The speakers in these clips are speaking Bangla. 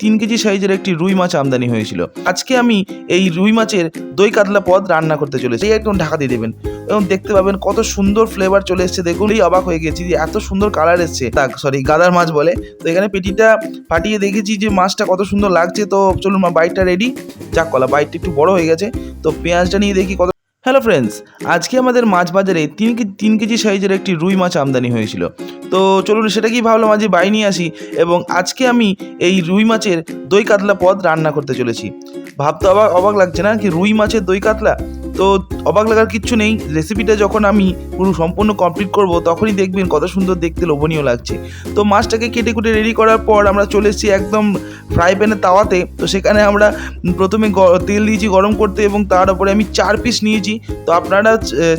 3 কেজি সাইজের একটি রুই মাছ আমদানি হয়েছিল। আজকে আমি এই রুই মাছের দই কাতলা পদ রান্না করতে চলেছি। এই একদম ঢাকা দিয়ে দেবেন এবং দেখতে পাবেন কত সুন্দর ফ্লেভার চলে এসেছে। দেখুন এই অবাক হয়ে গেছি যে এত সুন্দর কালার এসছে। গাদার মাছ বলে। তো এখানে পেটিটা ফাটিয়ে দেখেছি যে মাছটা কত সুন্দর লাগছে। তো চলুন বাইটটা রেডি। যাক কলা বাইটটা একটু বড় হয়ে গেছে। তো পেঁয়াজটা নিয়ে দেখি কত। হ্যালো ফ্রেন্ডস, আজকে আমাদের মাছ বাজারে 3 কেজি সাইজের একটি রুই মাছ আমদানি হয়েছিল। তো চলুন সেটা কি ভাবলাম আজ বাই নিয়ে আসি এবং আজকে আমি এই রুই মাছের দই কাতলা পদ রান্না করতে চলেছি। ভাবতে অবাক লাগছে না কি রুই মাছের দই কাতলা? তো অবাক লাগার কিচ্ছু নেই। রেসিপিটা যখন আমি পুরো সম্পূর্ণ কমপ্লিট করব তখনই দেখবেন কত সুন্দর দেখতে লোভনীয় লাগছে। তো মাছটাকে কেটে কুটে রেডি করার পর আমরা চলে এসেছি একদম ফ্রাই প্যানের তাওয়াতে। তো সেখানে আমরা প্রথমে তেল দিয়েছি গরম করতে এবং তার উপরে আমি 4 পিস নিয়েছি। তো আপনারা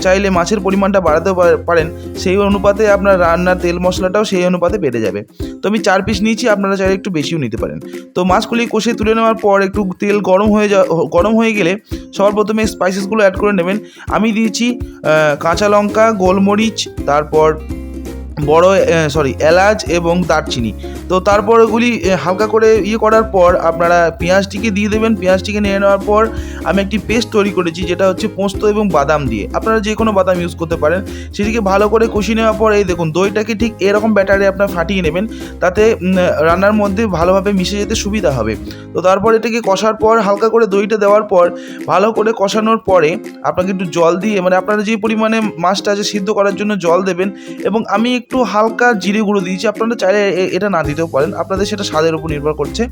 চাইলে মাছের পরিমাণটা বাড়াতে পারেন, সেই অনুপাতে আপনার রান্নার তেল মশলাটাও সেই অনুপাতে বেড়ে যাবে। তো আমি 4 পিস নিয়েছি, আপনারা চাইলে একটু বেশিও নিতে পারেন। তো মাছগুলি কষে তুলে নেওয়ার পর একটু তেল গরম হয়ে গেলে সবার প্রথমে স্পাইসেসগুলো অ্যাড করে নেবেন। আমি দিয়েছি কাঁচা লঙ্কা, গোলমরিচ, তারপর এলাচ এবং দারচিনি। তো তারপর ওগুলি হালকা করে করার পর আপনারা পেঁয়াজটিকে দিয়ে দেবেন। পেঁয়াজটিকে নিয়ে নেওয়ার পর আমি একটি পেস্ট তৈরি করেছি যেটা হচ্ছে পোস্ত এবং বাদাম দিয়ে। আপনারা যে কোনো বাদাম ইউজ করতে পারেন। সেটিকে ভালো করে কষিয়ে নেওয়ার পর এই দেখুন দইটাকে ঠিক এরকম ব্যাটারে আপনারা ফাটিয়ে নেবেন, তাতে রান্নার মধ্যে ভালোভাবে মিশে যেতে সুবিধা হবে। তো তারপর এটাকে কষার পর হালকা করে দইটা দেওয়ার পর ভালো করে কষানোর পরে আপনাকে একটু জল দিয়ে আপনারা যে পরিমাণে মাছটা আছে সিদ্ধ করার জন্য জল দেবেন। এবং আমি একটু হালকা জিরে গুঁড়ো দিয়েছি, আপনারা চাইলে এটা না দিতেও পারেন, আপনাদের সেটা স্বাদের উপর নির্ভর করছে।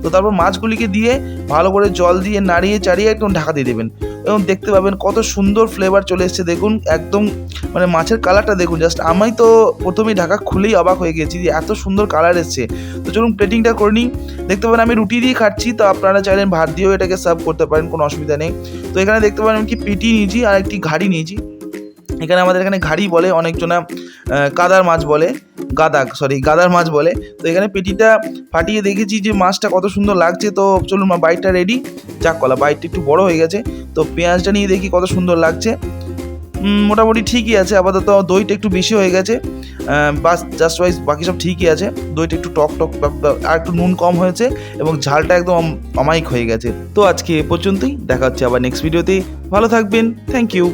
তো তারপর মাছগুলিকে দিয়ে ভালো করে জল দিয়ে নাড়িয়ে চাড়িয়ে একদম ঢাকা দিয়ে দেবেন এবং দেখতে পাবেন কত সুন্দর ফ্লেভার চলে এসেছে। দেখুন একদম মাছের কালারটা দেখুন, জাস্ট আমি তো প্রথমেই ঢাকা খুলেই অবাক হয়ে গেছি যে এত সুন্দর কালার এসছে। তো চলুন প্লেটিংটা করে নিই। দেখতে পাবেন আমি রুটি দিয়ে খাচ্ছি, তো আপনারা চাইলে ভাত দিয়েও এটাকে সার্ভ করতে পারেন, কোনো অসুবিধা নেই। তো এখানে দেখতে পাবেন আমি কি পেটি নিয়েছি আর একটি ঘাড়ি নিয়েছি। আমাদের এখানে ঘাড়ি বলে, অনেকজনা গাদার মাছ বলে। তো এখানে পেটিটা ফাটিয়ে দেখেছি যে মাছটা কত সুন্দর লাগছে। তো চলুন বাইটটা রেডি। যাক কলা বাইটটা একটু বড় হয়ে গেছে। তো পেঁয়াজটা নিয়ে দেখি কত সুন্দর লাগছে। মোটামুটি ঠিকই আছে, আপাতত দইটা একটু বেশি হয়ে গেছে, জাস্ট ওয়াইজ বাকি সব ঠিকই আছে। দইটা একটু টক আর একটু নুন কম হয়েছে এবং ঝালটা একদম অমায়িক হয়ে গেছে। তো আজকে এ পর্যন্তই, দেখা হচ্ছে আবার নেক্সট ভিডিওতে। ভালো থাকবেন, থ্যাংক ইউ।